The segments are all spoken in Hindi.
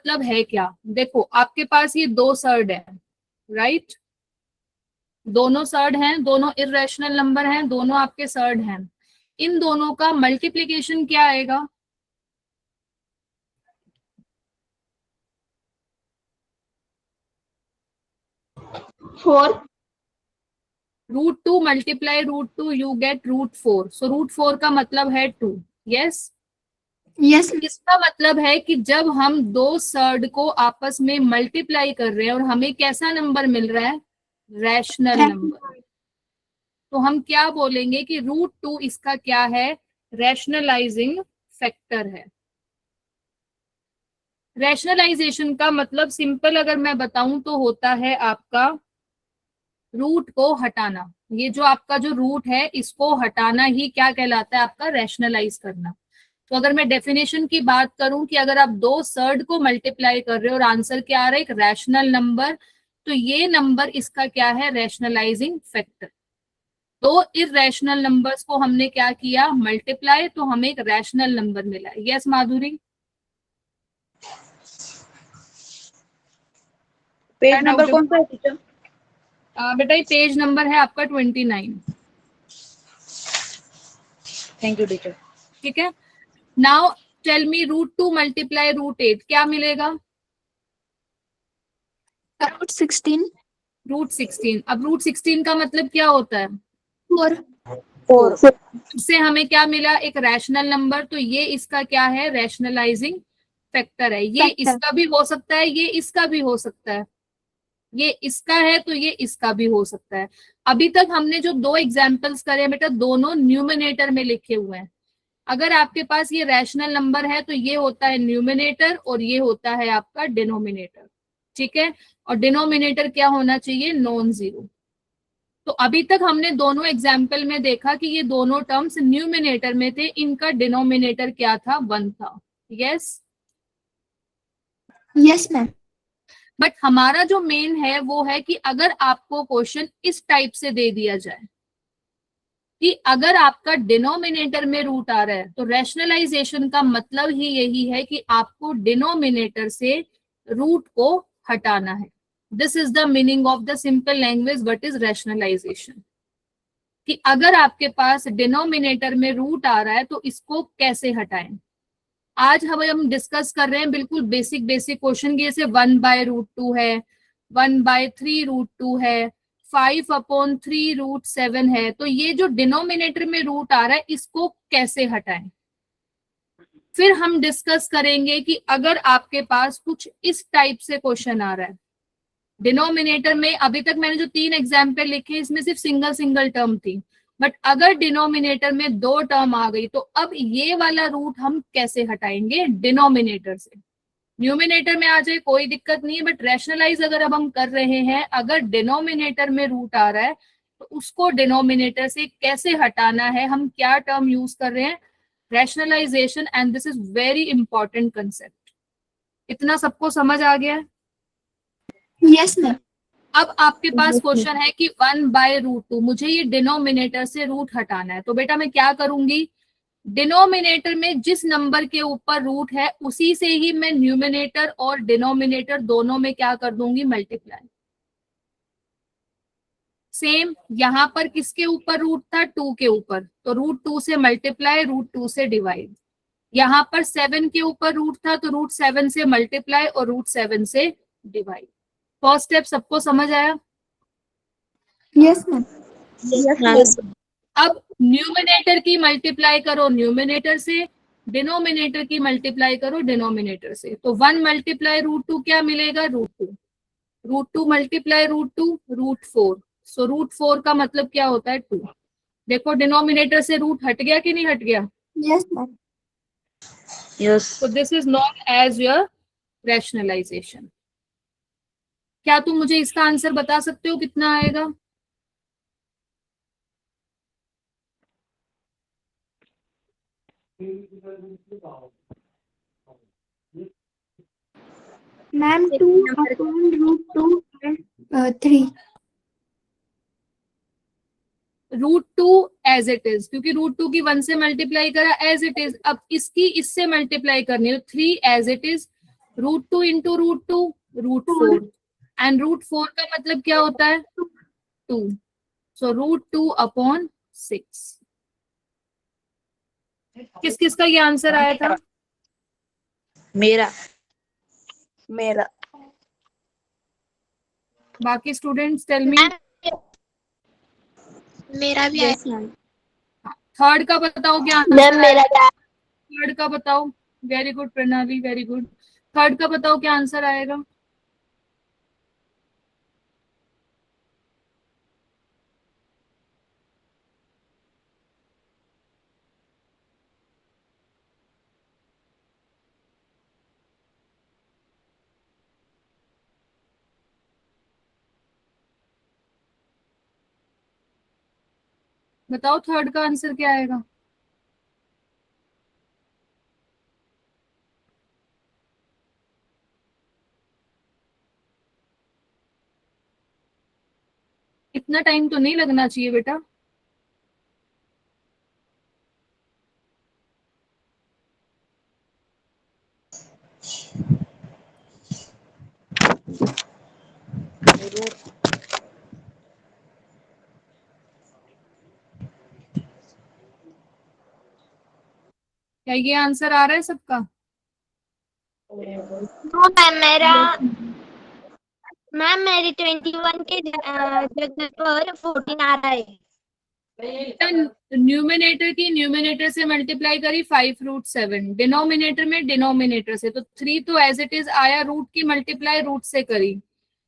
मतलब है क्या? देखो आपके पास ये दो सर्ड है, राइट? दोनों सर्ड हैं, दोनों इर्रेशनल नंबर हैं, दोनों आपके सर्ड हैं। इन दोनों का मल्टीप्लीकेशन क्या आएगा? फोर। √2 multiply √2 you get √4। सो √4 का मतलब है 2। Yes, yes. इसका मतलब है कि जब हम दो सर्ड को आपस में मल्टीप्लाई कर रहे हैं और हमें कैसा नंबर मिल रहा है? Rational number. तो हम क्या बोलेंगे कि √2 इसका क्या है? रैशनलाइजिंग फैक्टर है। रैशनलाइजेशन का मतलब सिंपल अगर मैं बताऊं तो होता है आपका रूट को हटाना। ये जो आपका जो रूट है इसको हटाना ही क्या कहलाता है? आपका रैशनलाइज करना। तो अगर मैं डेफिनेशन की बात करूं कि अगर आप दो सर्ड को मल्टीप्लाई कर रहे हो और आंसर क्या आ रहा है? एक रैशनल नंबर, तो ये नंबर इसका क्या है? Rationalising factor. दो इररेशनल नंबर्स को हमने क्या किया? मल्टीप्लाई, तो हमें एक रैशनल नंबर मिला। यस माधुरी? पेज नंबर कौन सा है टीचर? बेटा ये पेज नंबर है आपका 29। Thank you teacher. ठीक है, नाउ टेल मी √2 मल्टीप्लाई √8 क्या मिलेगा? √16। √16। अब √16 का मतलब क्या होता है? फोर। फोर। इससे हमें क्या मिला? एक रैशनल नंबर। तो ये इसका क्या है? रैशनलाइजिंग फैक्टर है। ये इसका भी हो सकता है, ये इसका भी हो सकता है। ये इसका है तो ये इसका भी हो सकता है। अभी तक हमने जो दो एग्जाम्पल्स करे हैं बेटा, दोनों न्यूमिनेटर में लिखे हुए हैं। अगर आपके पास ये रैशनल नंबर है तो ये होता है न्यूमिनेटर और ये होता है आपका डिनोमिनेटर। ठीक है, और डिनोमिनेटर क्या होना चाहिए? Non zero. तो अभी तक हमने दोनों एग्जाम्पल में देखा कि ये दोनों टर्म्स न्यूमिनेटर में थे, इनका डिनोमिनेटर क्या था? 1 था। यस? Yes ma'am. बट हमारा जो मेन है वो है कि अगर आपको क्वेश्चन इस टाइप से दे दिया जाए कि अगर आपका डिनोमिनेटर में रूट आ रहा है, तो रैशनलाइजेशन का मतलब ही यही है कि आपको डिनोमिनेटर से रूट को हटाना है। This is the meaning of the simple language what is rationalization. कि अगर आपके पास डिनोमिनेटर में रूट आ रहा है तो इसको कैसे हटाएं। आज हम डिस्कस कर रहे हैं बिल्कुल बेसिक बेसिक क्वेश्चन की, जैसे 1/√2 है, 1/3√2 है, 5/3√7 है। तो ये जो डिनोमिनेटर में रूट आ रहा है इसको कैसे हटाएं। फिर हम डिस्कस करेंगे कि अगर आपके पास कुछ इस टाइप से क्वेश्चन आ रहा है डिनोमिनेटर में, अभी तक मैंने जो 3 एग्जाम्पल लिखे इसमें सिर्फ सिंगल सिंगल टर्म थी, बट अगर डिनोमिनेटर में 2 टर्म आ गई तो अब ये वाला रूट हम कैसे हटाएंगे डिनोमिनेटर से। न्यूमिनेटर में आ जाए कोई दिक्कत नहीं है, बट रैशनलाइज अगर अब हम कर रहे हैं, अगर डिनोमिनेटर में रूट आ रहा है तो उसको डिनोमिनेटर से कैसे हटाना है। हम क्या टर्म यूज कर रहे हैं? Rationalization. And this is very important concept. इतना सबको समझ आ गया है? Yes ma'am. अब आपके पास क्वेश्चन है कि 1/√2 मुझे ये डिनोमिनेटर से रूट हटाना है। तो बेटा मैं क्या करूंगी? डिनोमिनेटर में जिस नंबर के ऊपर रूट है उसी से ही मैं न्यूमिनेटर और डिनोमिनेटर दोनों में क्या कर दूंगी? मल्टीप्लाई। सेम यहां पर किसके ऊपर रूट था? 2 के ऊपर, तो √2 से मल्टीप्लाई, √2 से डिवाइड। यहां पर 7 के ऊपर रूट था तो √7 से मल्टीप्लाई और √7 से डिवाइड। फर्स्ट स्टेप सबको समझ आया? Yes ma'am. यस। अब न्यूमिनेटर की मल्टीप्लाई करो न्यूमिनेटर से, डिनोमिनेटर की मल्टीप्लाई करो डिनोमिनेटर से। तो 1 मल्टीप्लाई √2 क्या मिलेगा? √2। √2 मल्टीप्लाई √2 √4। सो √4 का मतलब क्या होता है? 2। देखो डिनोमिनेटर से रूट हट गया कि नहीं हट गया? Yes ma'am. यस। तो this is known as your rationalization. क्या तुम मुझे इसका आंसर बता सकते हो कितना आएगा? Ma'am 2/√2 and 3। √2 as it is, क्योंकि √2 की 1 से मल्टीप्लाई करा एज इट इज। अब इसकी इससे मल्टीप्लाई करनी है, 3 as it is, √2 into √2 √4 and √4 का मतलब क्या होता है 2, सो √2/6। किस किस का ये आंसर आया था? मेरा मेरा बाकी स्टूडेंट्स टेल मी। मेरा भी यस मैम। थर्ड का बताओ क्या मैम आंसर मेरा आएगा? थर्ड का बताओ। वेरी गुड प्रणाली, वेरी गुड। थर्ड का बताओ क्या आंसर आएगा? बताओ थर्ड का आंसर क्या आएगा? इतना टाइम तो नहीं लगना चाहिए बेटा। क्या ये आंसर आ रहा है सबका? नो मैम मेरा मैम मेरी 21 के जगह पर 14 आ रहा है। न्यूमिनेटर की न्यूमिनेटर से मल्टीप्लाई करी 5√7, डिनोमिनेटर में डिनोमिनेटर से, तो 3 तो एज इट इज आया, रूट की मल्टीप्लाई रूट से करी,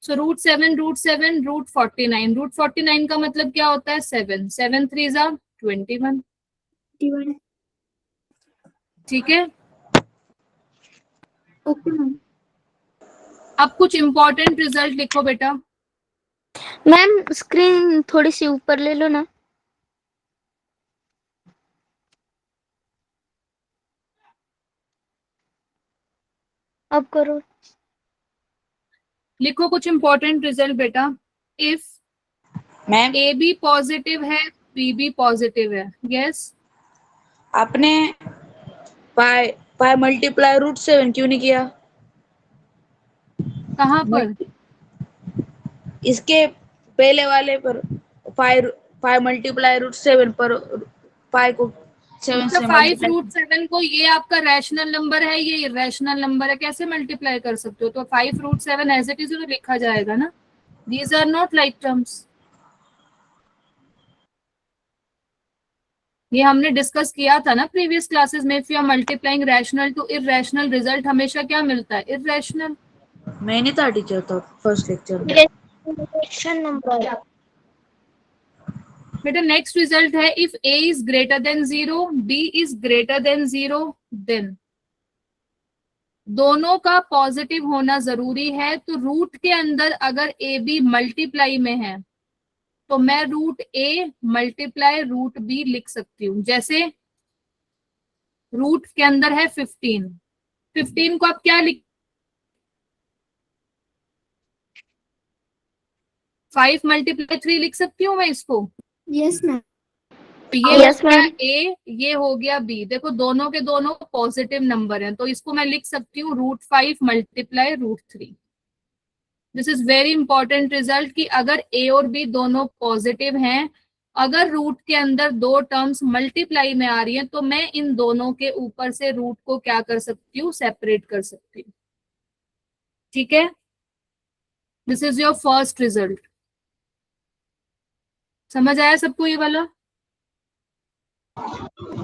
सो √7 √7 √49, √49 का मतलब क्या होता है 7, 7 3 जा 21। ठीक है, ओके मैम। अब कुछ इंपॉर्टेंट रिजल्ट लिखो बेटा। मैम स्क्रीन थोड़ी सी ऊपर ले लो ना। अब करो। लिखो कुछ इंपॉर्टेंट रिजल्ट बेटा। If ma'am a b positive है, बी भी पॉजिटिव है, यस। आपने पाई पाई मल्टीप्लाई √7 क्यों नहीं किया? कहाँ पर? इसके पहले वाले पर पाई पाई मल्टीप्लाई √7 पर पाई को 7 मतलब से 5 मल्टीप्लाई। √7 को, ये आपका रैशनल नंबर है, ये इरेशनल नंबर है, कैसे मल्टीप्लाई कर सकते हो? तो 5 √7 एज इट इज तो लिखा जाएगा ना। These are not like terms. ये हमने डिस्कस किया था ना प्रीवियस क्लासेस में। If you are multiplying rational to irrational, result हमेशा क्या मिलता है? इरेशनल। मैंने था टीचर तो फर्स्ट लेक्चर में। क्वेश्चन नंबर बेटा नेक्स्ट रिजल्ट है, if a is greater than 0, b is greater than 0, then दोनों का पॉजिटिव होना जरूरी है। तो रूट के अंदर अगर ए बी मल्टीप्लाई में है तो मैं √a × √b लिख सकती हूँ। जैसे रूट के अंदर है 15, 15 को आप क्या लिख, 5 × 3 लिख सकती हूँ मैं इसको। Yes ma'am. तो ये हो यस गया मैम। ए, ये हो गया बी। देखो दोनों के दोनों पॉजिटिव नंबर हैं, तो इसको मैं लिख सकती हूँ √5 × √3। This is very important result कि अगर ए और बी दोनों पॉजिटिव हैं, अगर रूट के अंदर दो टर्म्स मल्टीप्लाई में आ रही हैं, तो मैं इन दोनों के ऊपर से रूट को क्या कर सकती हूँ? सेपरेट कर सकती हूँ। ठीक है, this is your first result. समझ आया सबको ये वाला?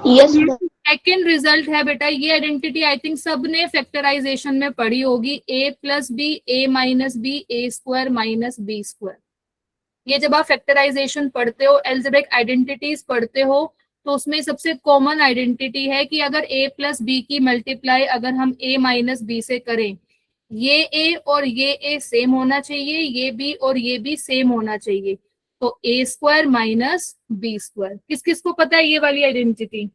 Yes ma'am. सेकेंड रिजल्ट है बेटा, ये आइडेंटिटी आई थिंक सबने फैक्टराइजेशन में पढ़ी होगी, a+b a−b a²-b²। ये जब आप फैक्टराइजेशन पढ़ते हो, एल्जेब्रिक आइडेंटिटीज पढ़ते हो, तो उसमें सबसे कॉमन आइडेंटिटी है कि अगर a+b की मल्टीप्लाई अगर हम a−b से करें, ये a और ये a सेम होना चाहिए, ये b और ये b सेम होना चाहिए, तो a² - b²। किस किस को पता है ये वाली आइडेंटिटी?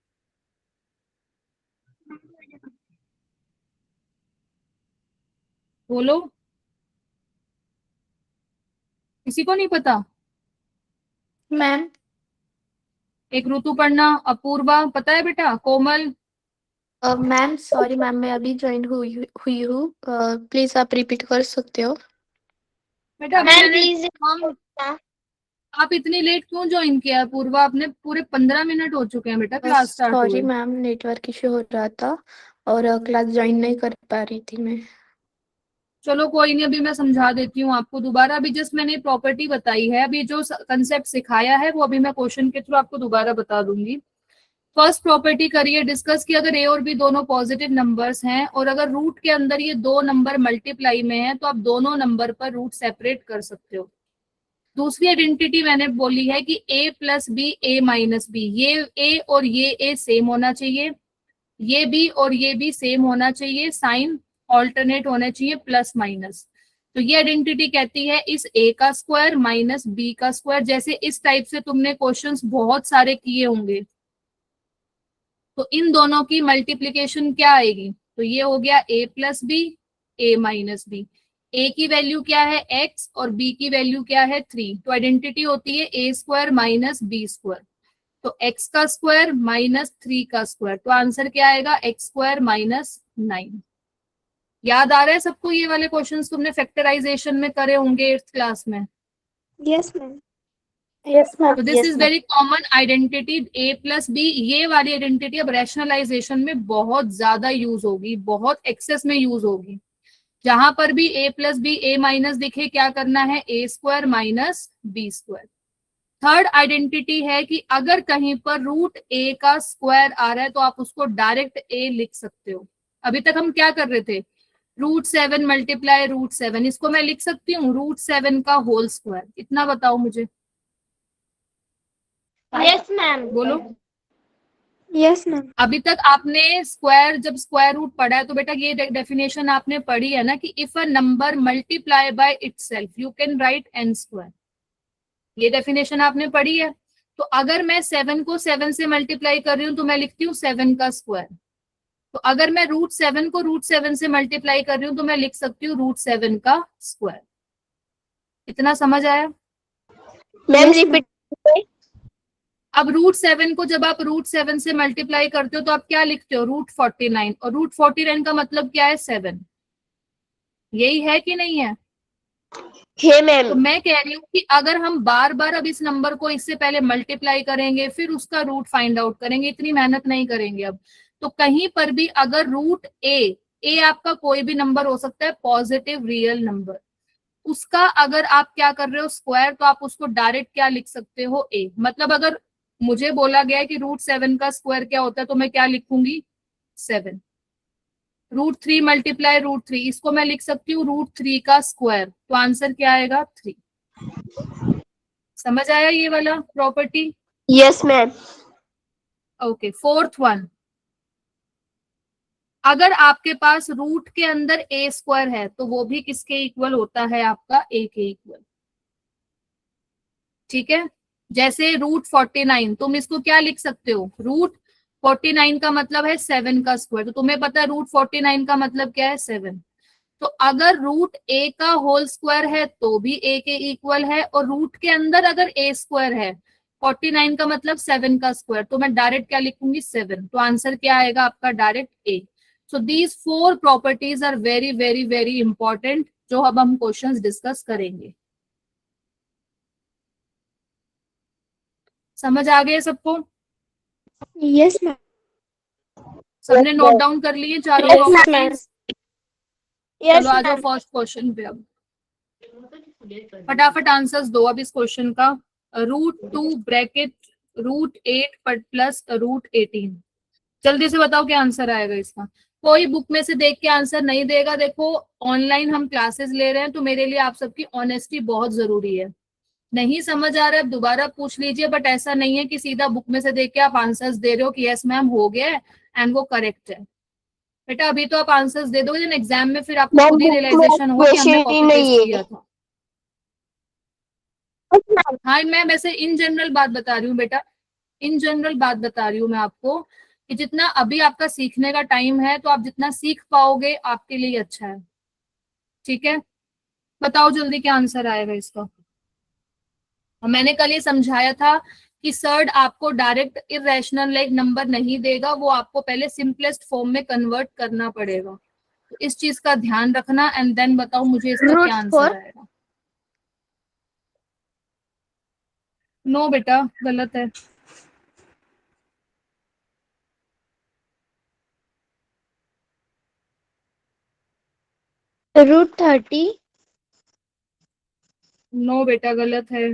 बोलो, किसी को नहीं पता? मैम एक ऋतुपर्णा, अपूर्वा, पता है बेटा? कोमल, मैम सॉरी मैम, मैं अभी ज्वाइन हुई हूँ, प्लीज आप रिपीट कर सकते हो? बेटा अभी मैम मैंने प्लीज। आप इतनी लेट क्यों ज्वाइन किया है? पूर्वा, आपने पूरे 15 मिनट हो चुके हैं बेटा क्लास स्टार्ट सॉरी हुए। मैम, नेटवर्क इश्यू हो रहा था और क्लास ज्वाइन नहीं कर पा रही थी मैं। चलो कोई नहीं, अभी मैं समझा देती हूँ आपको दोबारा। अभी जस्ट मैंने प्रॉपर्टी बताई है, अभी जो कंसेप्ट सिखाया है वो अभी मैं क्वेश्चन के थ्रू आपको दोबारा बता दूंगी। फर्स्ट प्रॉपर्टी करिए डिस्कस की, अगर ए और बी दोनों पॉजिटिव नंबर्स हैं और अगर रूट के अंदर ये दो नंबर मल्टीप्लाई में है तो आप दोनों नंबर पर रूट सेपरेट कर सकते हो। दूसरी आइडेंटिटी मैंने बोली है कि a plus B A minus b, ये a और ये a सेम होना चाहिए, ये b और ये b सेम होना चाहिए, साइन ऑल्टरनेट होने चाहिए प्लस माइनस। तो ये आइडेंटिटी कहती है इस a का स्क्वायर माइनस b का स्क्वायर। जैसे इस टाइप से तुमने क्वेश्चंस बहुत सारे किए होंगे, तो इन दोनों की मल्टीप्लीकेशन क्या आएगी? तो ये हो गया a plus B A minus b. a की वैल्यू क्या है x और b की वैल्यू क्या है 3, तो आइडेंटिटी होती है a square minus B square. तो x का स्क्वायर माइनस 3 का स्क्वायर, तो आंसर क्या आएगा x स्क्वायर माइनस 9। याद आ रहा है सबको? ये वाले क्वेश्चंस तुमने फैक्टराइजेशन में करे होंगे 8th क्लास में। Yes ma'am. Yes ma'am. तो this is very common identity A plus B. ये वाली आइडेंटिटी अब रैशनलाइजेशन में बहुत ज्यादा यूज होगी, बहुत एक्सेस में यूज होगी। जहां पर भी A plus B A minus दिखे, क्या करना है? A square minus B square. Third identity है कि अगर कहीं पर रूट ए का स्क्वायर आ रहा है तो आप उसको डायरेक्ट ए लिख सकते हो। अभी तक हम क्या कर रहे थे? √7 मल्टीप्लाई √7, इसको मैं लिख सकती हूँ √7 का होल स्क्वायर। इतना बताओ मुझे, यस मैम। बोलो। Yes ma'am. अभी तक आपने स्क्वायर, जब स्क्वायर रूट पढ़ा है तो बेटा ये डेफिनेशन आपने पढ़ी है ना कि if a number multiply by itself you can write n square. ये डेफिनेशन आपने पढ़ी है। तो अगर मैं 7 को 7 से मल्टीप्लाई कर रही हूँ तो मैं लिखती हूँ 7 का स्क्वायर। तो अगर मैं √7 को √7 से मल्टीप्लाई कर रही हूँ तो मैं लिख सकती हूँ √7 का स्क्वायर। इतना समझ आया? Ma'am repeat. अब √7 को जब आप √7 से मल्टीप्लाई करते हो तो आप क्या लिखते हो? √49, और √49 का मतलब क्या है? 7। यही है कि नहीं है? हे मैम। तो मैं कह रही हूँ कि अगर हम बार बार अब इस नंबर को इससे पहले मल्टीप्लाई करेंगे फिर उसका रूट फाइंड आउट करेंगे, इतनी मेहनत नहीं करेंगे अब। तो कहीं पर भी अगर रूट ए आपका कोई भी नंबर हो सकता है, पॉजिटिव रियल नंबर, उसका अगर आप क्या कर रहे हो स्क्वायर, तो आप उसको डायरेक्ट क्या लिख सकते हो? ए। मतलब अगर मुझे बोला गया है कि √7 का स्क्वायर क्या होता है तो मैं क्या लिखूंगी? 7। √3 मल्टीप्लाई √3, इसको मैं लिख सकती हूँ √3 का स्क्वायर, तो आंसर क्या आएगा? 3। समझ आया ये वाला property? Yes ma'am. Okay, fourth one, अगर आपके पास रूट के अंदर ए स्क्वायर है तो वो भी किसके इक्वल होता है? आपका ए के इक्वल। ठीक है, जैसे √49, तुम इसको क्या लिख सकते हो? √49 का मतलब है 7 का स्क्वायर, तो तुम्हें पता है √49 का मतलब क्या है? 7। तो अगर रूट ए का होल स्क्वायर है तो भी ए के इक्वल है, और रूट के अंदर अगर ए स्क्वायर है, 49 का मतलब 7 का स्क्वायर, तो मैं डायरेक्ट क्या लिखूंगी? 7। तो आंसर क्या आएगा आपका? Direct a. So these 4 properties are very very very important, जो अब हम क्वेश्चंस डिस्कस करेंगे। समझ आ गए सबको? Yes ma'am. सबने नोट डाउन कर लिए चारों Yes, प्रॉपर्टीज? यस चलो आ जाओ मैम। फर्स्ट क्वेश्चन पे। अब फटाफट आंसर्स दो अब इस क्वेश्चन का। √2 ब्रैकेट √8 प्लस √18, जल्दी से बताओ क्या आंसर आएगा इसका। कोई बुक में से देख के आंसर नहीं देगा। देखो ऑनलाइन हम क्लासेस ले रहे हैं तो मेरे लिए आप सबकी ऑनेस्टी बहुत जरूरी है। नहीं समझ आ रहा है दोबारा पूछ लीजिए, बट ऐसा नहीं है कि सीधा बुक में से देख के आप आंसर्स दे रहे हो कि यस मैम हो गया है एंड वो करेक्ट है। बेटा अभी तो आप आंसर्स दे दोगे, लेकिन एग्जाम में फिर आपको मैम खुद ही बुक में रियलाइजेशन होगा कि हमने क्वेश्चन ही कॉपी नहीं पेस्ट है। किया था। Yes ma'am. हाँ मैं वैसे इन जनरल बात बता रही हूँ बेटा, इन जनरल बात बता रही हूँ मैं आपको कि जितना अभी आपका सीखने का टाइम है तो आप जितना सीख पाओगे आपके लिए अच्छा है। ठीक है, बताओ जल्दी क्या आंसर आएगा इसका। और मैंने कल ये समझाया था इसर्ड आपको डायरेक्ट इरेशनल लाइक नंबर नहीं देगा, वो आपको पहले सिंपलेस्ट फॉर्म में कन्वर्ट करना पड़ेगा। तो इस चीज का ध्यान रखना एंड देन बताओ मुझे इसका Root क्या 4. आंसर आएगा। नो बेटा गलत है। Root 30. नो बेटा गलत है।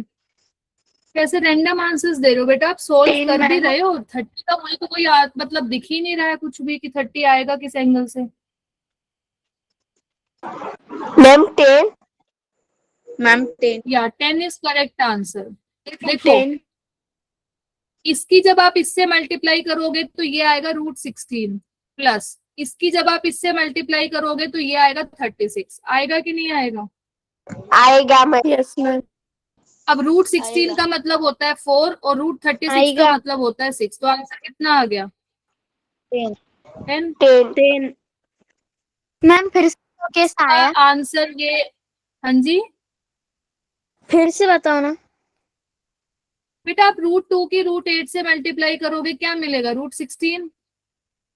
कैसे रैंडम आंसर्स दे रहे हो बेटा, आप सोल्व 10 कर भी मैम. रहे हो। 30 का मुझे तो कोई मतलब दिख ही नहीं रहा है कुछ भी कि 30 आएगा किस एंगल से। मैम 10. मैम 10। या 10 इज करेक्ट आंसर। देखो 10. इसकी जब आप इससे मल्टीप्लाई करोगे तो ये आएगा √16 प्लस इसकी जब आप इससे मल्टीप्लाई करोगे तो ये आएगा 36। आएगा कि नहीं आएगा? आएगा मैम. Yes ma'am. अब √16 आएगा। का मतलब होता है 4 और √36 का आएगा. मतलब होता है 6। तो आंसर कितना आ गया? 10। 10। 10. मैम फिर से कैसा आया? आंसर ये, हाँ जी फिर से बताओ ना. बेटा, आप √2 की √8 से मल्टीप्लाई करोगे क्या मिलेगा? √16।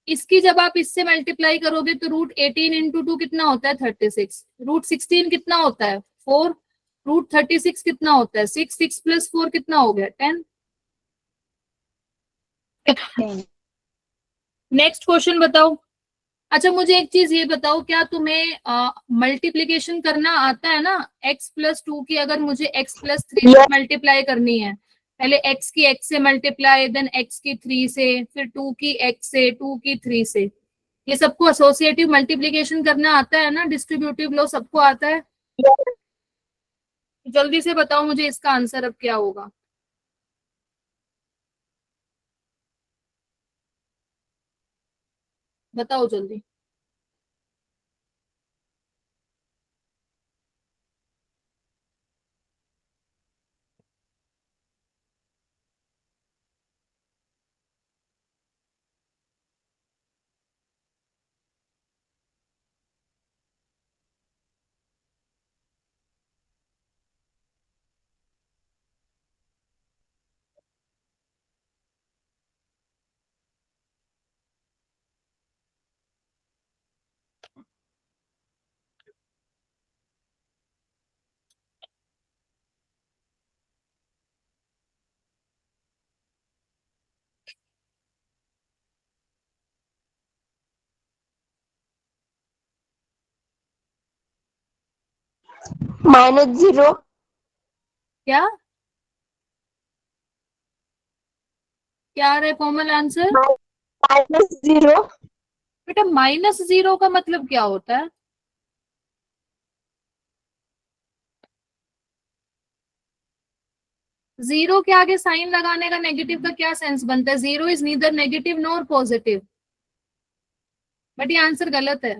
इसकी जब आप इससे मल्टीप्लाई करोगे तो √18 इंटू 2 कितना होता है? 36। √16 कितना होता है? 4। √36 कितना होता है? 6। 6 प्लस 4 कितना हो गया? 10। 10। नेक्स्ट क्वेश्चन बताओ। अच्छा मुझे एक चीज ये बताओ, क्या तुम्हें मल्टीप्लीकेशन करना आता है ना? x+2 की अगर मुझे x+3 से मल्टीप्लाई करनी है, पहले x की x से मल्टीप्लाई, देन x की 3 से, फिर 2 की x से, 2 की 3 से, ये सबको एसोसिएटिव मल्टीप्लीकेशन करना आता है ना? डिस्ट्रीब्यूटिव लॉ सबको आता है? जल्दी से बताओ मुझे इसका आंसर अब क्या होगा। बताओ जल्दी। -0. क्या क्या आ रहा है कोमल आंसर? -0. बेटा -0 का मतलब क्या होता है? जीरो के आगे साइन लगाने का नेगेटिव का क्या सेंस बनता है? Zero is neither negative nor positive. But ये आंसर गलत है।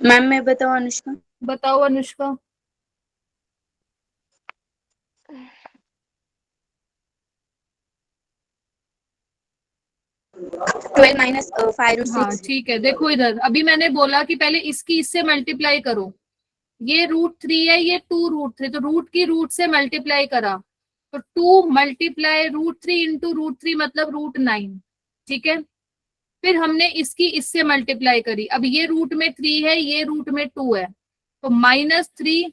मैम मैं बताऊं अनुष्का? बताओ अनुष्का। 12 माइनस 5 हाँ 6। ठीक है, देखो इधर अभी मैंने बोला कि पहले इसकी इससे मल्टीप्लाई करो। ये √3 है, ये 2√3, तो रूट की रूट से मल्टीप्लाई करा तो 2 मल्टीप्लाई √3 इंटू √3 मतलब √9। ठीक है, फिर हमने इसकी इससे मल्टीप्लाई करी। अब ये रूट में 3 है, ये रूट में 2 है, तो -3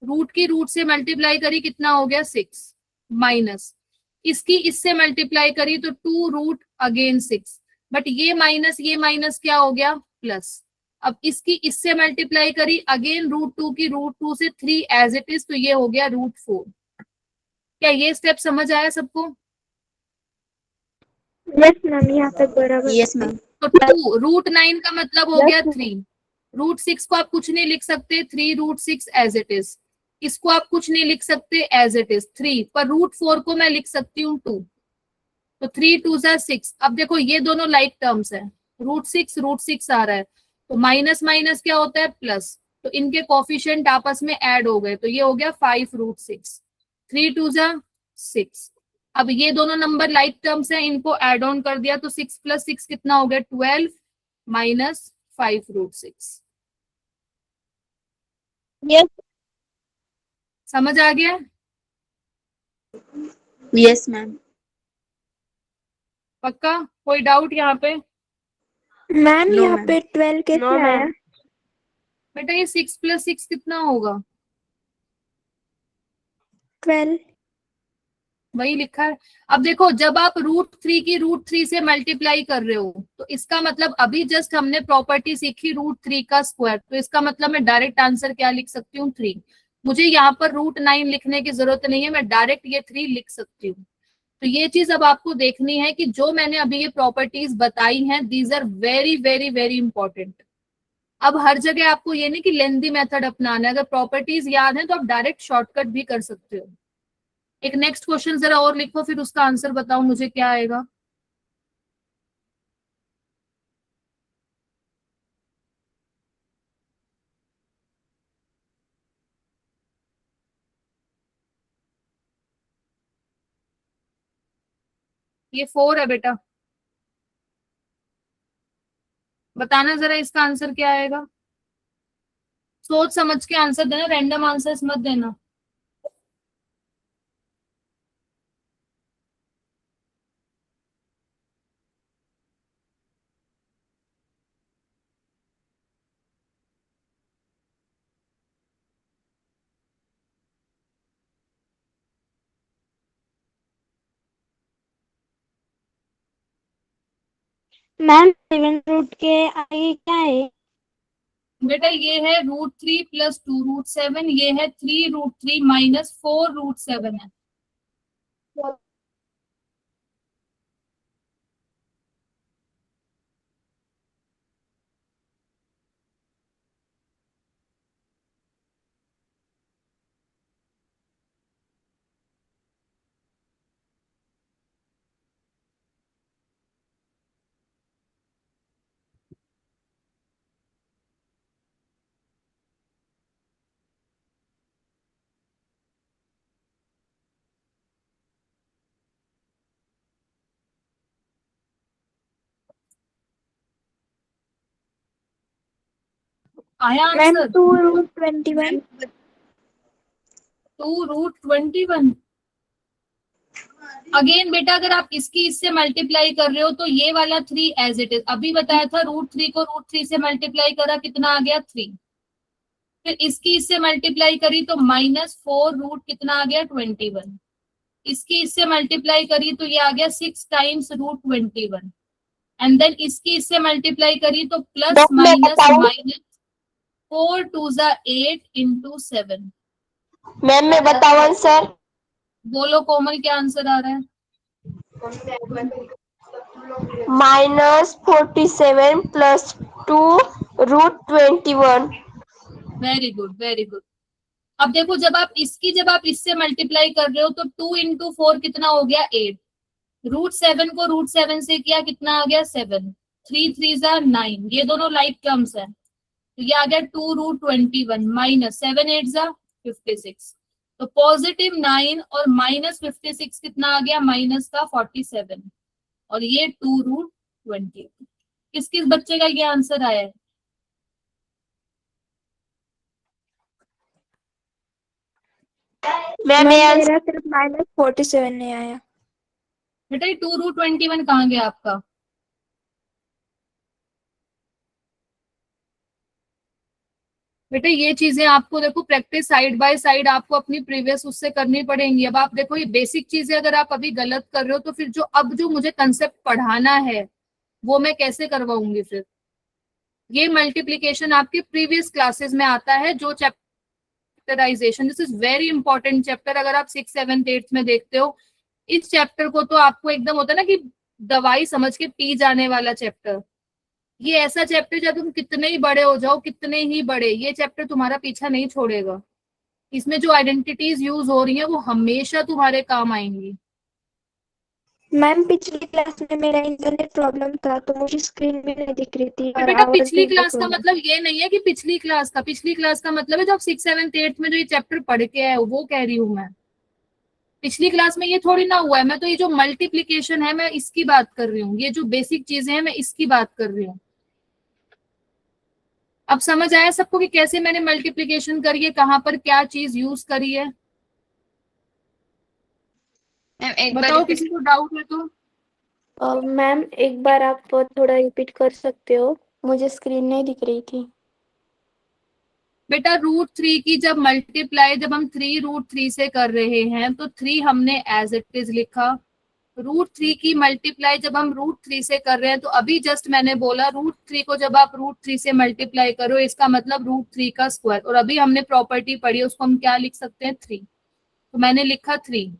रूट की रूट से मल्टीप्लाई करी कितना हो गया? 6 माइनस इसकी इससे मल्टीप्लाई करी तो 2 रूट अगेन 6, बट ये माइनस क्या हो गया? प्लस। अब इसकी इससे मल्टीप्लाई करी अगेन √2 की √2 से 3 एज इट इज, तो ये हो गया √4। क्या ये स्टेप समझ आया सबको? यस मैम यहाँ तक बराबर. Yes ma'am. तो 2 √9 का मतलब हो गया 3। √6 को आप कुछ नहीं लिख सकते, 3 √6 एज इट इज। इसको आप कुछ नहीं लिख सकते एज इट इज 3, पर √4 को मैं लिख सकती हूँ 2। तो 3 2 6। अब देखो ये दोनों लाइक टर्म्स है, √6 आ रहा है, तो माइनस माइनस क्या होता है? प्लस। तो इनके कोफिशिएंट आपस में ऐड हो गए, तो ये हो गया 5 √6। 3 2 6। अब ये दोनों नंबर लाइक टर्म्स हैं, इनको ऐड ऑन कर दिया तो 6 + 6 कितना हो गया? 12 माइनस 5 √6। यस. समझ आ गया? Yes ma'am. पक्का? कोई डाउट यहाँ पे? मैम No, यहाँ ma'am. पे 12 कैसे No, आया? ma'am. बेटा ये 6 + 6 कितना होगा? 12। वही लिखा है। अब देखो, जब आप √3 की √3 से मल्टीप्लाई कर रहे हो तो इसका मतलब, अभी जस्ट हमने प्रॉपर्टी सीखी √3 का स्क्वायर, तो इसका मतलब मैं डायरेक्ट आंसर क्या लिख सकती हूँ? 3। मुझे यहाँ पर √9 लिखने की जरूरत नहीं है, मैं डायरेक्ट ये 3 लिख सकती हूँ। तो ये चीज अब आपको देखनी है कि जो मैंने अभी ये प्रॉपर्टीज बताई हैं, these are very very very important. अब हर जगह आपको ये नहीं कि लेंदी मेथड अपनाना है, अगर प्रॉपर्टीज याद है तो आप डायरेक्ट शॉर्टकट भी कर सकते हो। एक नेक्स्ट क्वेश्चन जरा और लिखो, फिर उसका आंसर बताओ मुझे क्या आएगा। ये 4 है बेटा, बताना जरा इसका आंसर क्या आएगा। सोच समझ के आंसर देना, रैंडम आंसर्स मत देना। मैम 7 के आगे क्या है? बेटा ये है √3 + 2 √7, ये है 3 √3 - 4 √7 है। आया मैम आंसर? 2√21। 2 √21। अगेन बेटा, अगर आप इसकी इससे मल्टीप्लाई कर रहे हो तो ये वाला 3 एज इट इज, अभी बताया था √3 को √3 से मल्टीप्लाई करा, कितना आ गया? 3। फिर इसकी इससे मल्टीप्लाई करी तो -4 रूट कितना आ गया? 21। इसकी इससे मल्टीप्लाई करी तो ये आ गया 6 टाइम्स √21। एंड देन इसकी इससे मल्टीप्लाई करी तो प्लस माइनस माइनस 4 2 8 × 7। मैम मैं बताऊँ आंसर? बोलो कोमल, क्या आंसर आ रहा है? -47 + 2√21। Very good, very good. अब देखो, जब आप इससे मल्टीप्लाई कर रहे हो तो 2 × 4 कितना हो गया? 8। √7 को √7 से किया, कितना आ गया? 7। 3 3 9, ये दोनों लाइक टर्म्स है, तो ये आ गया 2 √21 - 7 8 56। तो +9 और -56 कितना आ गया? माइनस का 47। और ये 2 √20। किस किस बच्चे का ये आंसर आया है? मैम मैम ये आंसर मेरा सिर्फ -47 नहीं आया। बेटा ये 2 √21 कहाँ गया आपका? बेटा ये चीजें आपको देखो, प्रैक्टिस साइड बाय साइड आपको अपनी प्रीवियस उससे करनी पड़ेंगी। अब आप देखो, ये बेसिक चीजें अगर आप अभी गलत कर रहे हो तो फिर जो मुझे कंसेप्ट पढ़ाना है वो मैं कैसे करवाऊंगी फिर? ये मल्टीप्लीकेशन आपके प्रीवियस क्लासेस में आता है, जो chapterisation, this is very important chapter. अगर आप 6 7 8 में देखते हो इस चैप्टर को, तो आपको एकदम होता है ना कि दवाई समझ के पी जाने वाला चैप्टर। ये ऐसा चैप्टर, जब तुम कितने ही बड़े हो जाओ, कितने ही बड़े, ये चैप्टर तुम्हारा पीछा नहीं छोड़ेगा। इसमें जो आइडेंटिटीज यूज हो रही हैं वो हमेशा तुम्हारे काम आएंगी। मैम पिछली क्लास में मेरा इंटरनेट प्रॉब्लम था तो मुझे स्क्रीन भी नहीं दिख रही थी पर और बेटा आवाज पिछली भी क्लास ब्रेक हो का रही। मतलब ये नहीं है कि पिछली क्लास का मतलब है जब 6 7 8 में जो ये चैप्टर पढ़ के आए हो, वो कह रही हूँ मैं। पिछली क्लास में ये थोड़ी ना हुआ है, मैं तो ये जो मल्टीप्लीकेशन है मैं इसकी बात कर रही हूँ, ये जो बेसिक चीजें हैं मैं इसकी बात कर रही हूँ। अब समझ आया सबको कि कैसे मैंने मल्टीप्लीकेशन करी है, कहाँ पर क्या चीज यूज करी है? मैम एक बार बताओ repeat- किसी को डाउट है तो। मैम एक बार आप थोड़ा रिपीट कर सकते हो, मुझे स्क्रीन नहीं दिख रही थी। बेटा √3 की जब मल्टीप्लाई जब हम 3√3 से कर रहे हैं तो 3 हमने एज इट इज लिखा। √3 की मल्टीप्लाई जब हम √3 से कर रहे हैं तो अभी जस्ट मैंने बोला √3 को जब आप √3 से मल्टीप्लाई करो इसका मतलब √3 का स्क्वायर, और अभी हमने प्रॉपर्टी पढ़ी उसको हम क्या लिख सकते हैं 3, तो मैंने लिखा 3।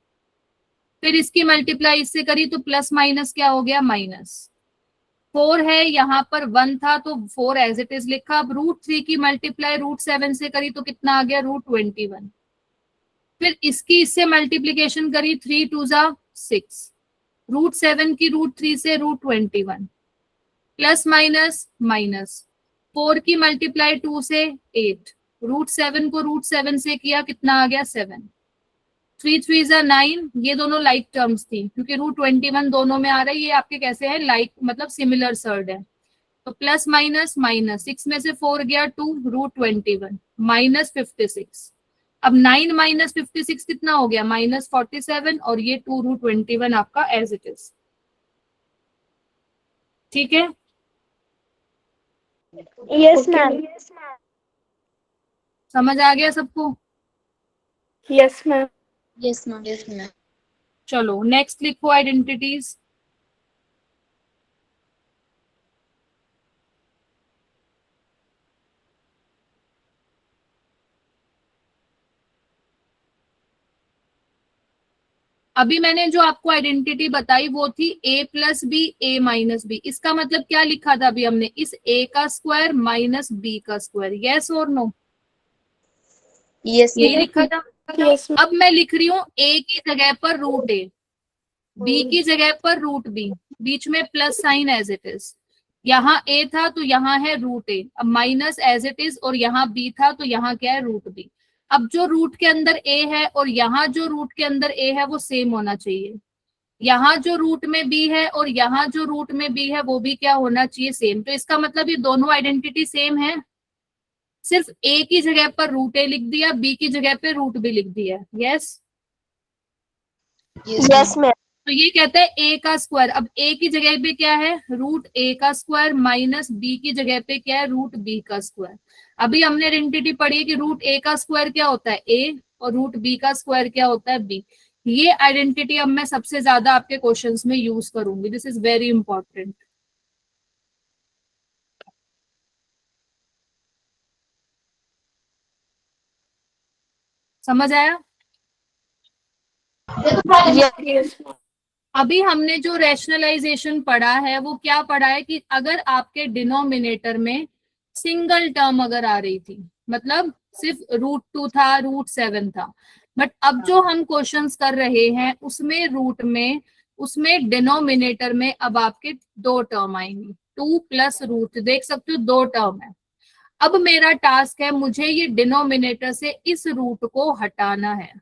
फिर इसकी मल्टीप्लाई इससे करी तो प्लस माइनस क्या हो गया माइनस। 4 है यहाँ पर 1 था तो 4 एज इट इज लिखा। अब √3 की मल्टीप्लाई √7 से करी तो कितना आ गया √21। फिर इसकी इससे मल्टीप्लीकेशन करी 3 2 जा 6, √7 की √3 से √21 प्लस माइनस माइनस। 4 की मल्टीप्लाई 2 से 8, √7 को √7 से किया कितना आ गया 7, 3 3 जा 9। ये दोनों लाइक टर्म्स थी क्योंकि √21 दोनों में आ रहा है, ये आपके कैसे है लाइक मतलब सिमिलर सर्ड है। तो प्लस माइनस माइनस 6 में से 4 गया 2, √21 माइनस 56। अब 9 माइनस 56 कितना हो गया माइनस 47, और ये 2 √21 आपका एज इट इज। ठीक है, यस मैम। समझ आ गया सबको। Yes ma'am. Yes ma'am, yes ma'am. चलो नेक्स्ट लिखो आइडेंटिटीज। अभी मैंने जो आपको आइडेंटिटी बताई वो थी a plus b a minus b. इसका मतलब क्या लिखा था अभी हमने, इस a का स्क्वायर माइनस b का स्क्वायर, यस और नो, Yes यही ma'am. लिखा था। Yes ma'am. अब मैं लिख रही हूँ a की जगह पर √a, b की जगह पर √b, बीच में plus sign as it is. यहाँ a था तो यहाँ है √a, अब माइनस एज इट इज, और यहाँ b था तो यहाँ क्या है √b। अब जो रूट के अंदर a है और यहाँ जो रूट के अंदर a है वो सेम होना चाहिए। यहाँ जो रूट में b है और यहाँ जो रूट में b है वो भी क्या होना चाहिए सेम। तो इसका मतलब ये दोनों आइडेंटिटी सेम है, सिर्फ a की जगह पर √a लिख दिया, b की जगह पे √b लिख दिया। Yes, Yes yes ma'am. Ma'am. तो ये कहता है a का स्क्वायर। अब a की जगह पे क्या है √a का स्क्वायर माइनस b की जगह पे क्या है √b का स्क्वायर। अभी हमने आइडेंटिटी पढ़ी है कि √a का स्क्वायर क्या होता है a और √b का स्क्वायर क्या होता है b। ये आइडेंटिटी अब मैं सबसे ज्यादा आपके क्वेश्चंस में यूज करूंगी, दिस इज वेरी इंपॉर्टेंट। समझ आया। Yes ma'am. अभी हमने जो रैशनलाइजेशन पढ़ा है वो क्या पढ़ा है कि अगर आपके डिनोमिनेटर में सिंगल टर्म अगर आ रही थी, मतलब सिर्फ √2 था √7 था, बट अब जो हम क्वेश्चंस कर रहे हैं उसमें रूट में उसमें डिनोमिनेटर में अब आपके 2 टर्म आएंगी, 2 प्लस रूट, देख सकते हो 2 टर्म है। अब मेरा टास्क है मुझे ये डिनोमिनेटर से इस रूट को हटाना है।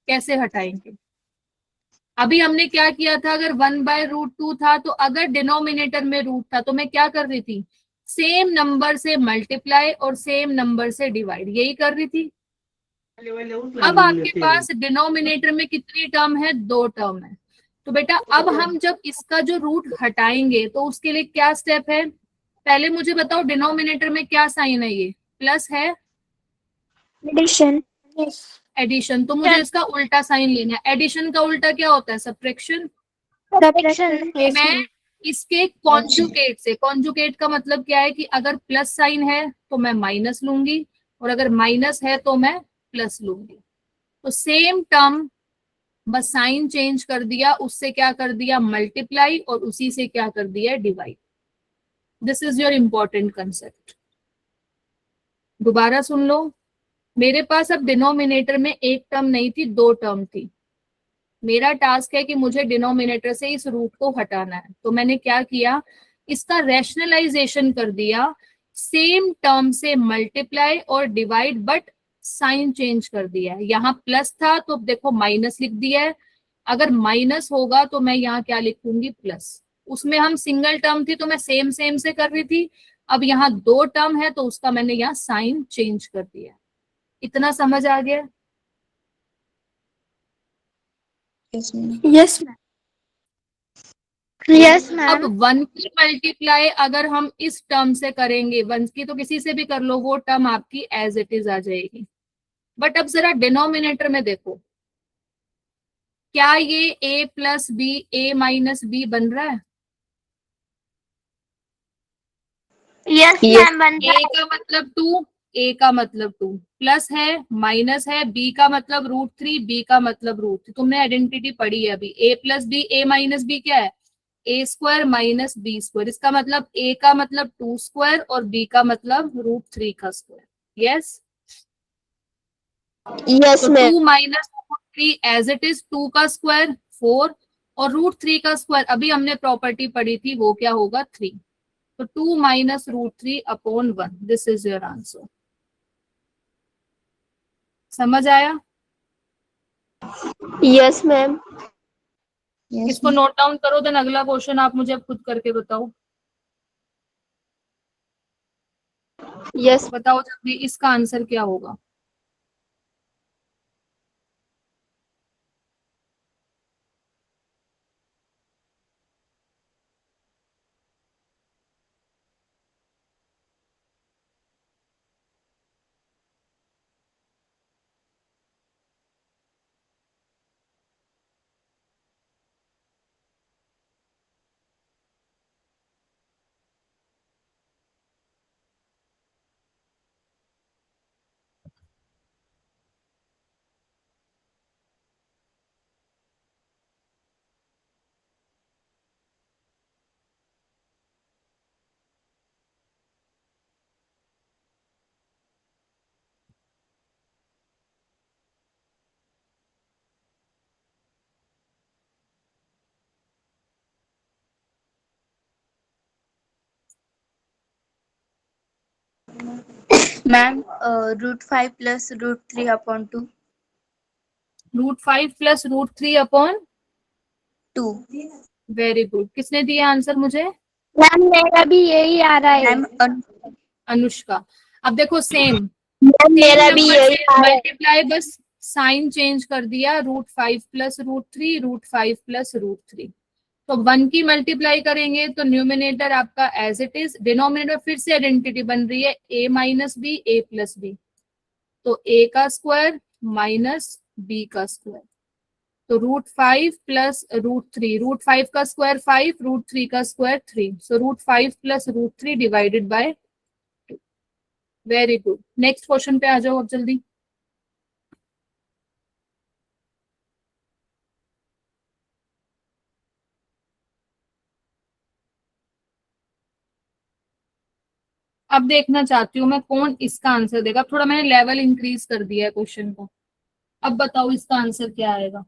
कैसे हटाएंगे, अभी हमने क्या किया था, अगर 1/√2 था तो अगर डिनोमिनेटर में रूट था तो मैं क्या कर रही थी, सेम नंबर से मल्टीप्लाई और सेम नंबर से डिवाइड, यही कर रही थी। अब आपके पास डिनोमिनेटर में कितनी टर्म है, 2 टर्म है। तो बेटा अब हम जब इसका जो रूट हटाएंगे तो उसके लिए क्या स्टेप है, पहले मुझे बताओ डिनोमिनेटर में क्या साइन है, ये प्लस है एडिशन। यस। एडिशन, तो मुझे इसका उल्टा साइन लेना है। एडिशन का उल्टा क्या होता है सब्ट्रैक्शन। सब्ट्रैक्शन। यस मैं मैम। इसके कॉन्जुगेट से, कॉन्जुगेट का मतलब क्या है कि अगर प्लस साइन है तो मैं माइनस लूंगी और अगर माइनस है तो मैं प्लस लूंगी। तो सेम टर्म बस साइन चेंज कर दिया, उससे क्या कर दिया मल्टीप्लाई और उसी से क्या कर दिया divide. This is your important concept. दोबारा सुन लो, मेरे पास अब डिनोमिनेटर में एक टर्म नहीं थी 2 टर्म थी। मेरा टास्क है कि मुझे डिनोमिनेटर से इस रूट को हटाना है, तो मैंने क्या किया, इसका रैशनलाइजेशन कर दिया, सेम टर्म से मल्टीप्लाई और डिवाइड बट साइन चेंज कर दिया है। यहाँ प्लस था तो देखो माइनस लिख दिया है, अगर माइनस होगा तो मैं यहाँ क्या लिखूंगी प्लस। उसमें हम सिंगल टर्म थी तो मैं सेम सेम से कर रही थी, अब यहाँ 2 टर्म है तो उसका मैंने यहाँ साइन चेंज कर दिया। इतना समझ आ गया। Yes, ma'am. Yes, ma'am. Yes, अब ma'am. 1 की मल्टीप्लाई अगर हम इस टर्म से करेंगे, 1 की तो किसी से भी कर लो, वो टर्म आपकी एज इट इज आ जाएगी। बट अब जरा डिनोमिनेटर में देखो, क्या ये a plus b a minus b बन रहा है? Yes, ma'am. बन a का मतलब 2, a का मतलब 2, प्लस है माइनस है, b का मतलब √3, b का मतलब √3। तुमने आइडेंटिटी पढ़ी है अभी, a plus b a minus b क्या है? a square minus b square. इसका मतलब a का मतलब 2 स्क्वायर और b का मतलब √3 का स्क्वायर। यस, Yes, तो ma'am. 2 minus √3 as it is, 2 का स्क्वायर 4 और √3 का स्क्वायर अभी हमने प्रॉपर्टी पढ़ी थी, वो क्या होगा? 3। तो 2 minus √3 upon 1, this is your answer. समझ आया? Yes, ma'am. Yes, इसको ma'am. नोट डाउन करो, देन अगला क्वेश्चन आप मुझे अब खुद करके बताओ। Yes. बताओ जल्दी, इसका आंसर क्या होगा? Ma'am, √5 plus √3 upon 2. √5 plus √3 upon 2. Very good. किसने दिया आंसर मुझे? मैम मेरा भी यही आ रहा है। Ma'am, अनुष्का। अब देखो सेम मैम सेम मेरा भी नंबर यही से आ रहा है। मल्टीप्लाई, बस साइन चेंज कर दिया, √5 प्लस √3, √5 प्लस √3। तो 1 की मल्टीप्लाई करेंगे तो न्यूमिनेटर आपका एज इट इज, डिनोमिनेटर फिर से आइडेंटिटी बन रही है, a minus b a plus b. तो a का स्क्वायर माइनस b का स्क्वायर। तो √5 प्लस √3, √5 का स्क्वायर 5, √3 का square 3, so √5 plus √3 divided by 2। Very good. Next question पे आ जाओ अब जल्दी। अब देखना चाहती हूँ मैं कौन इसका आंसर देगा। थोड़ा मैंने लेवल इंक्रीज कर दिया है क्वेश्चन को। अब बताओ इसका आंसर क्या आएगा?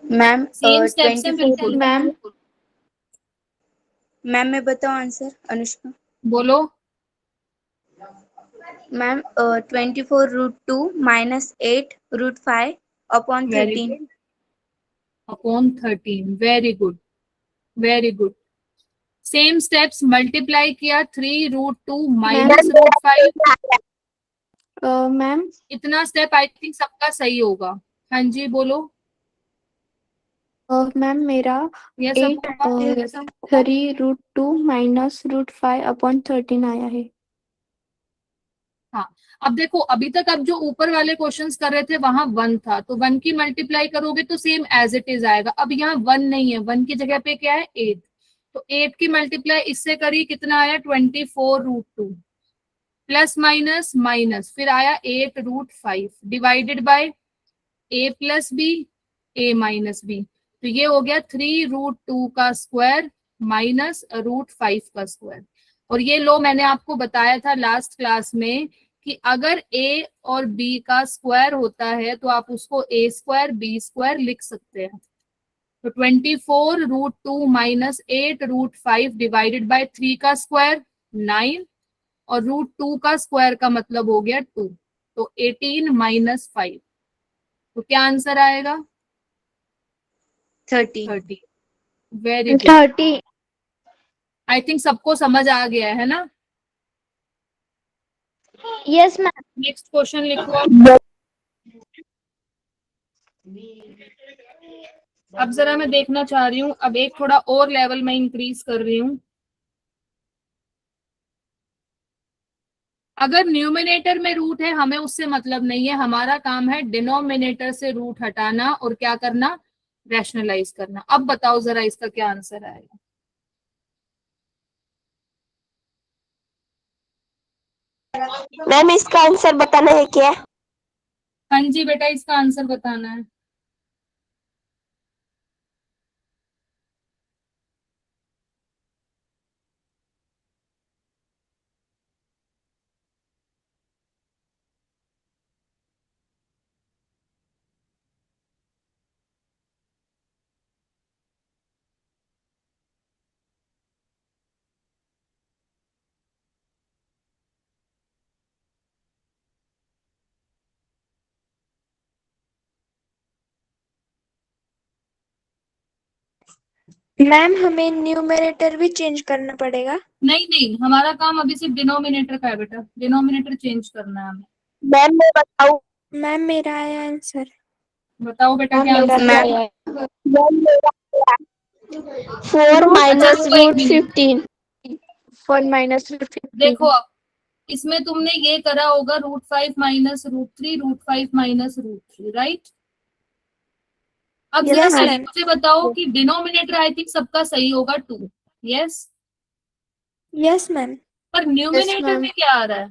ma'am, सेम स्टेप से फिर 24. Ma'am. मैम मैं बताऊँ आंसर? अनुष्का। बोलो। Ma'am 24 √2 minus 8 √5 upon very 13. Good, upon 13। Very good, very good. Same steps, multiply किया 3√2 माइनस √5। Ma'am. इतना स्टेप आई थिंक सबका सही होगा। हाँ जी बोलो। मैम मेरा ये सब 3√2 माइनस √5/13 आया है। हाँ, अब देखो अभी तक आप जो ऊपर वाले क्वेश्चंस कर रहे थे वहां 1 था, तो 1 की मल्टीप्लाई करोगे तो सेम एज इट इज आएगा। अब यहाँ 1 नहीं है, 1 की जगह पे क्या है 8, तो 8 की मल्टीप्लाई इससे करी, कितना आया 24√2 प्लस माइनस माइनस, फिर आया 8√5 divided by a plus b a minus b, तो ये हो गया 3√2 का स्क्वायर माइनस √5 का स्क्वायर। और ये लो मैंने आपको बताया था लास्ट क्लास में कि अगर a और b का स्क्वायर होता है तो आप उसको a² b² लिख सकते हैं। तो 24√2 माइनस 8√5 डिवाइडेड बाय 3 का स्क्वायर 9, और √2 का स्क्वायर का मतलब हो गया 2, तो 18 माइनस 5, तो क्या आंसर आएगा 30। Very good, 30। आई थिंक सबको समझ आ गया है ना। Yes ma'am. नेक्स्ट क्वेश्चन लिखो आप। अब जरा मैं देखना चाह रही हूँ, अब एक थोड़ा और लेवल में इंक्रीज कर रही हूँ। अगर न्यूमिनेटर में रूट है हमें उससे मतलब नहीं है, हमारा काम है डिनोमिनेटर से रूट हटाना और क्या करना, रैशनलाइज करना। अब बताओ जरा इसका क्या आंसर आएगा। मैम इसका आंसर बताना है क्या? हाँ जी बेटा, इसका आंसर बताना है। मैम हमें न्यूमरेटर भी चेंज करना पड़ेगा? नहीं नहीं, हमारा काम अभी सिर्फ डिनोमिनेटर का है बेटा, डिनोमिनेटर चेंज करना है हमें। मैम मैं बताऊं? मैम मेरा आया आंसर। बताओ बेटा क्या आंसर है। मैम मेरा 4 माइनस रुको एक मिनट, √15। 4 माइनस √15। देखो अब इसमें तुमने ये करा होगा √5 माइनस √3, √5 माइनस √3, राइट। अब जरा यस पहले मैम। मुझे बताओ कि डिनोमिनेटर आई थिंक सबका सही होगा 2, यस, यस मैम। पर न्यूमिनेटर मैम। में क्या आ रहा है।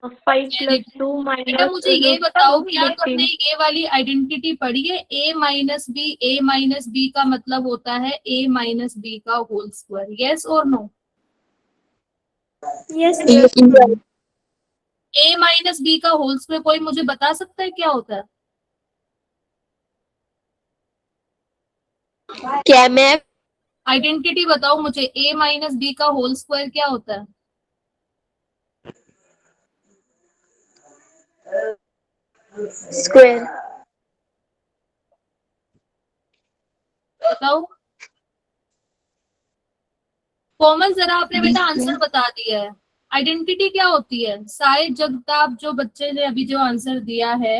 5 Very + 2 good। बेटा मुझे ये बताओ क्या तुमने -√15। ये वाली आइडेंटिटी पढ़ी है, a माइनस बी का मतलब होता है a माइनस बी का होल स्क्वायर, यस और no. Yes a minus b का होल स्क्वायर कोई मुझे बता सकता है क्या होता है। क्या मैम? आइडेंटिटी बताओ मुझे, a माइनस बी का होल स्क्वायर क्या होता है। स्क्वायर। बताओ। कोमल जरा आपने बेटा आंसर बता दिया है। आइडेंटिटी क्या होती है, शायद जगताप जो बच्चे ने अभी जो आंसर दिया है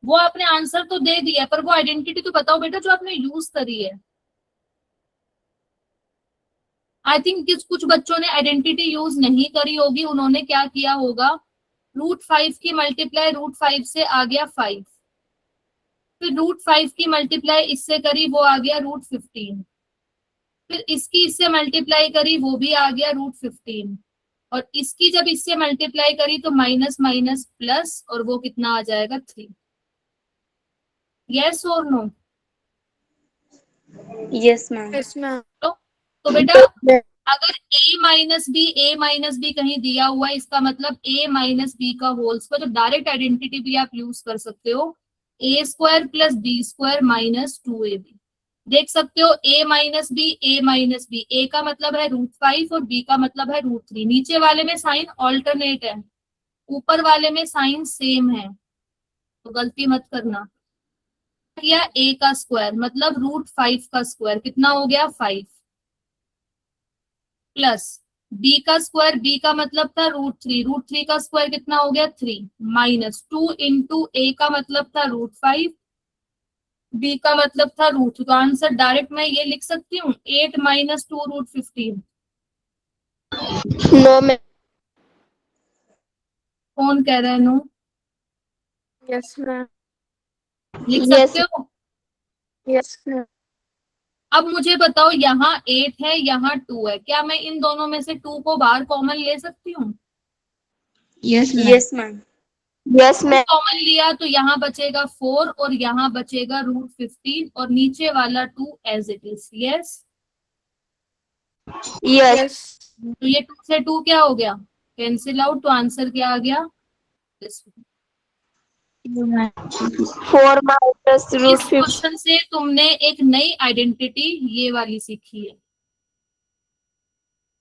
वो आपने आंसर तो दे दिया, पर वो आइडेंटिटी तो बताओ बेटा जो आपने यूज करी है। आई थिंक कुछ बच्चों ने आइडेंटिटी यूज नहीं करी होगी, उन्होंने क्या किया होगा, √5 की मल्टीप्लाई √5 से आ गया 5, फिर √5 की मल्टीप्लाई इससे करी वो आ गया √15, फिर इसकी इससे मल्टीप्लाई करी वो भी आ गया √15, और इसकी जब इससे मल्टीप्लाई करी तो माइनस माइनस प्लस, और वो कितना आ जाएगा 3, यस और no. Yes ma'am. Yes ma'am. तो बेटा अगर a माइनस बी कहीं दिया हुआ है इसका मतलब a माइनस बी का होल स्क्वायर, तो डायरेक्ट आइडेंटिटी भी आप यूज कर सकते हो, a² + b² माइनस 2ab। देख सकते हो a माइनस बी, a का मतलब है √5 और b का मतलब है √3। नीचे वाले में साइन ऑल्टरनेट है, ऊपर वाले में साइन सेम है, तो गलती मत करना। किया a का स्क्वायर मतलब √5 का स्क्वायर कितना हो गया 5, प्लस बी का स्क्वायर, बी का मतलब था √3, √3 का स्क्वायर कितना हो गया 3, -2 इंटू ए का मतलब था √5, बी का मतलब था √2। तो आंसर डायरेक्ट मैं ये लिख सकती हूँ 8 - 2 √15। No ma'am. कौन कह रहा है नो? Yes ma'am. लिख यस। सकते हो? Yes ma'am. अब मुझे बताओ, यहाँ 8 है, यहाँ 2 है, क्या मैं इन दोनों में से 2 को बाहर कॉमन ले सकती हूँ? Yes ma'am. Yes, ma'am. Yes ma'am. Common लिया तो यहाँ बचेगा 4 और यहाँ बचेगा √15 और नीचे वाला 2 as it is. Yes, yes. तो ये 2 से 2 क्या हो गया, कैंसिल आउट, तो आंसर क्या आ गया? This one। 4 माइनस इस √15। क्वेश्चन से तुमने एक नई आइडेंटिटी ये वाली सीखी है।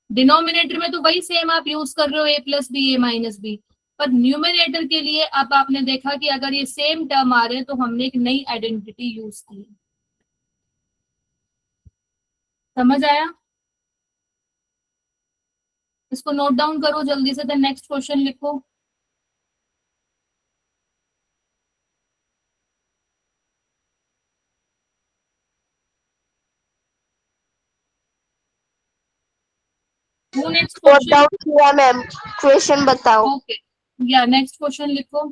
डिनोमिनेटर में तो वही सेम आप यूज कर रहे हो, a+b a-b, पर न्यूमिनेटर के लिए अब आपने देखा कि अगर ये सेम टर्म आ रहे हैं तो हमने एक नई आइडेंटिटी यूज की है। समझ आया? इसको नोट डाउन करो जल्दी से, देन नेक्स्ट क्वेश्चन लिखो। Next note question. डाउन किया मैम। क्वेश्चन बताओ। ओके, या नेक्स्ट क्वेश्चन लिखो।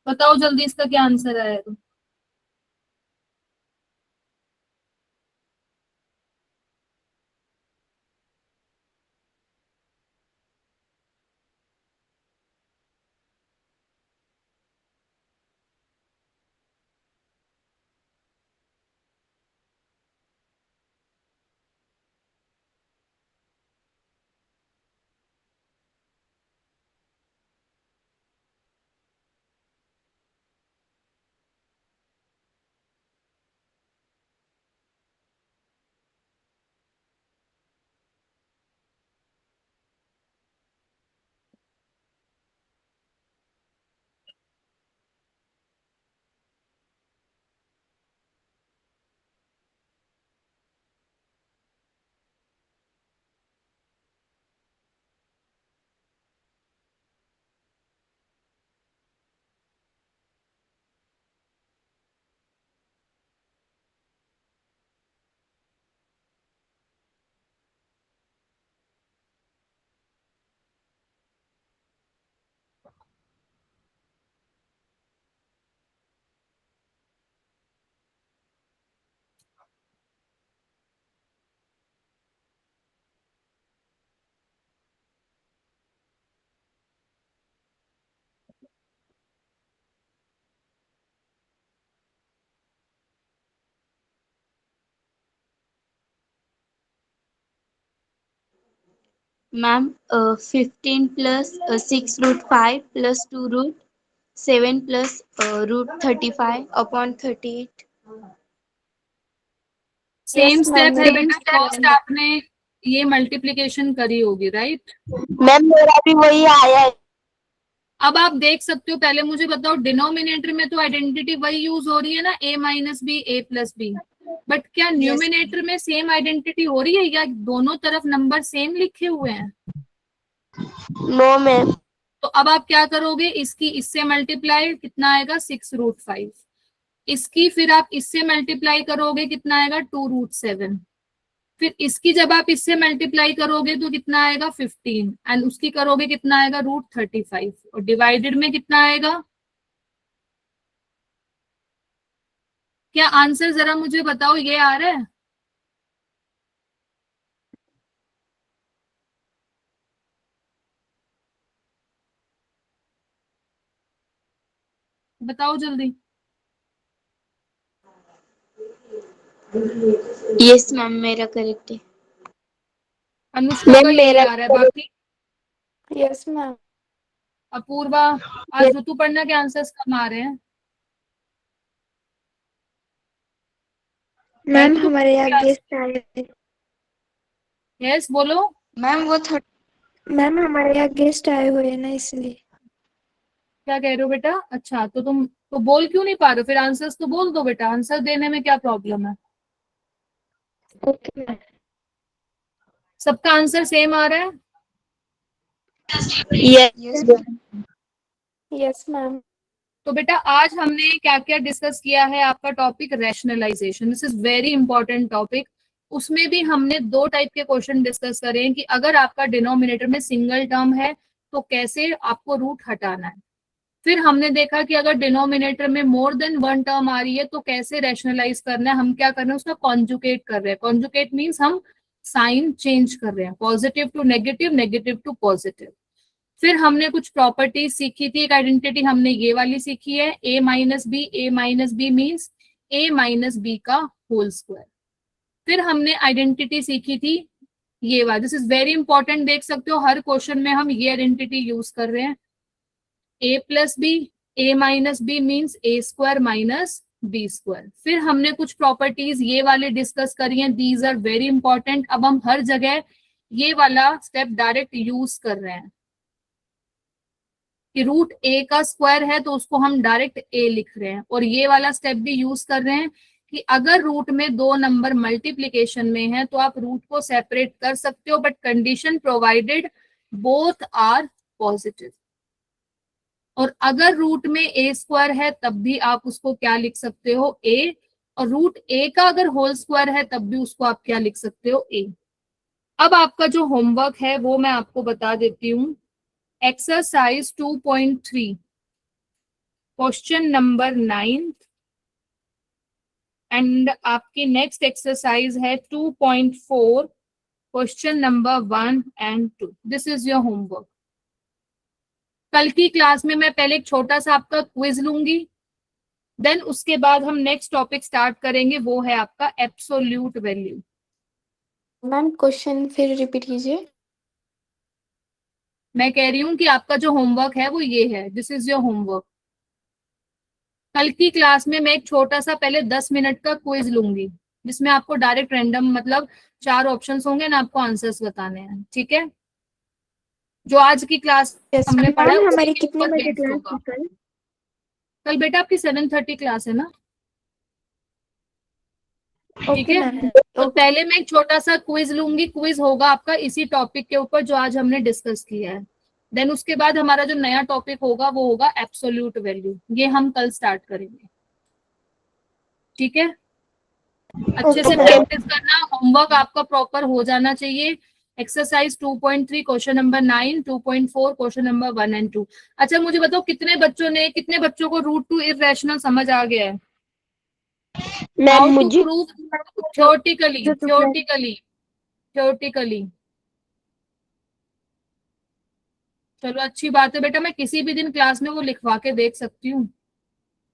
बताओ जल्दी इसका क्या आंसर आएगा। Ma'am, 15 plus 6 root 5 plus 2 root 7 plus root 35 upon 38. Same yes ma'am step है मेरा बेटा, फर्स्ट आपने ये मल्टीप्लिकेशन करी होगी, राइट? मैम मेरा भी वही आया है। अब आप देख सकते हो, पहले मुझे बताओ, डिनोमिनेटर में तो आइडेंटिटी वही यूज हो रही है ना, a-b a+b, बट क्या न्यूमिनेटर में सेम आइडेंटिटी हो रही है या दोनों तरफ नंबर सेम लिखे हुए हैं? No ma'am. तो अब आप क्या करोगे, इसकी इससे मल्टीप्लाई कितना आएगा 6√5, इसकी फिर आप इससे मल्टीप्लाई करोगे कितना आएगा 2√7, फिर इसकी जब आप इससे मल्टीप्लाई करोगे तो कितना आएगा 15, एंड उसकी करोगे कितना आएगा √35, और डिवाइडेड में कितना आएगा? क्या आंसर जरा मुझे बताओ, ये आ रहा है? बताओ जल्दी। Yes, ma'am, मेरा करेक्ट है. अनुष्का मैम का यही मेरा आ रहा है, बाकी यस मैम। अपूर्वा, आज ऋतुपर्णा के आंसर्स कम आ रहे हैं। मैम बैठो तुम हमारे यहाँ क्लास। गेस्ट आए हैं। यस बोलो। Ma'am, वो मैम हमारे यहाँ गेस्ट आए हुए हैं ना इसलिए। क्या कह रहे हो बेटा? अच्छा, तो तुम तो बोल क्यों नहीं पा रहे हो? फिर आंसर्स तो बोल दो बेटा, आंसर देने में क्या प्रॉब्लम है? Okay ma'am. सबका आंसर सेम आ रहा है? Yes, ma'am. Yes ma'am. तो बेटा आज हमने क्या क्या डिस्कस किया है? आपका topic rationalization, this is very important topic. उसमें भी हमने दो टाइप के क्वेश्चन डिस्कस करे हैं कि अगर आपका डिनोमिनेटर में सिंगल टर्म है तो कैसे आपको रूट हटाना है। फिर हमने देखा कि अगर डिनोमिनेटर में मोर देन वन टर्म आ रही है तो कैसे रैशनलाइज करना है। हम क्या कर रहे हैं, उसका कॉन्जुगेट कर रहे हैं। कॉन्जुगेट मीन्स हम साइन चेंज कर रहे हैं, positive to negative, negative to positive. फिर हमने कुछ प्रॉपर्टीज सीखी थी, एक आइडेंटिटी हमने ये वाली सीखी है, a minus b. A minus b means a minus b का होल स्क्वायर। फिर हमने आइडेंटिटी सीखी थी ये वाली, दिस इज वेरी इंपॉर्टेंट, देख सकते हो हर क्वेश्चन में हम ये आइडेंटिटी यूज कर रहे हैं, a plus b. a minus b means a square minus B square. फिर हमने कुछ प्रॉपर्टीज ये वाले डिस्कस करी हैं, दीज आर वेरी इंपॉर्टेंट। अब हम हर जगह ये वाला स्टेप डायरेक्ट यूज कर रहे हैं कि रूट ए का स्क्वायर है तो उसको हम डायरेक्ट ए लिख रहे हैं। और ये वाला स्टेप भी यूज कर रहे हैं कि अगर रूट में दो नंबर मल्टीप्लीकेशन में है तो आप रूट को सेपरेट कर सकते हो, but condition provided both are positive. और अगर रूट में ए स्क्वायर है तब भी आप उसको क्या लिख सकते हो, ए। और रूट ए का अगर होल स्क्वायर है तब भी उसको आप क्या लिख सकते हो, ए। अब आपका जो होमवर्क है वो मैं आपको बता देती हूँ। एक्सरसाइज 2.3 क्वेश्चन नंबर 9 एंड आपकी नेक्स्ट एक्सरसाइज है 2.4 question number 1 and 2। This is your homework. कल की क्लास में मैं पहले एक छोटा सा आपका क्विज लूंगी, देन उसके बाद हम नेक्स्ट टॉपिक स्टार्ट करेंगे, वो है आपका एब्सोल्यूट वैल्यू। मैम क्वेश्चन फिर रिपीट कीजिए। मैं कह रही हूँ कि आपका जो होमवर्क है वो ये है, दिस इज योर होमवर्क। कल की क्लास में मैं एक छोटा सा पहले 10 मिनट का क्विज लूंगी जिसमें आपको डायरेक्ट रैंडम मतलब 4 ऑप्शंस होंगे ना, आपको आंसर्स बताने हैं, ठीक है? जो आज की क्लास यस हमने पढ़ा है मैम उसी हमारी के कितने ऊपर बजे बेस्ड क्लास होगा। थी कल? कल बेटा आपकी 7:30 क्लास है ना, ठीक ओके है? मैम। तो पहले मैं एक छोटा सा क्विज लूंगी, क्विज होगा आपका इसी टॉपिक के ऊपर जो आज हमने डिस्कस किया है। देन उसके बाद हमारा जो नया टॉपिक होगा वो होगा एब्सोल्यूट वैल्यू, ये हम कल स्टार्ट करेंगे, ठीक है? अच्छे से प्रैक्टिस करना, होमवर्क आपका प्रॉपर हो जाना चाहिए। Exercise 2.3 question number 9, 2.4 question number 1 and 2। अच्छा मुझे बताओ कितने बच्चों को रूट टू इरेशनल समझ आ गया है? How to prove theoretically. चलो अच्छी बात है बेटा, मैं किसी भी दिन क्लास में वो लिखवा के देख सकती हूँ।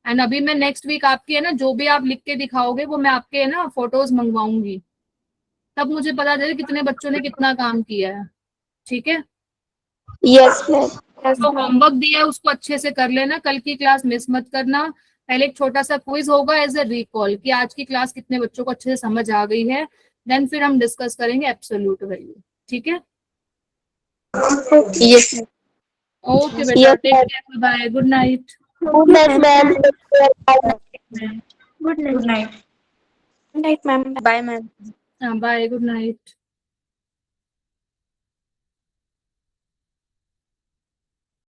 एंड अभी मैं नेक्स्ट वीक आपकी है ना जो भी आप लिख के दिखाओगे वो मैं आपके है ना फोटोज मंगवाऊंगी, तब मुझे पता चले कितने बच्चों ने कितना काम किया है, ठीक है? Yes, ma'am. तो होमवर्क दिया है उसको अच्छे से कर लेना, कल की क्लास मिस मत करना। पहले एक छोटा सा क्विज होगा एज अ रिकॉल कि आज की क्लास कितने बच्चों को अच्छे से समझ आ गई है, देन फिर हम डिस्कस करेंगे एब्सोल्यूट वैल्यू, ठीक है? Yes, ma'am. ओके बेटा, Yes, take ma'am. Care, bye, good night. Good night, ma'am. Good night. Good night ma'am. Bye, ma'am. हाँ बाय, गुड नाइट।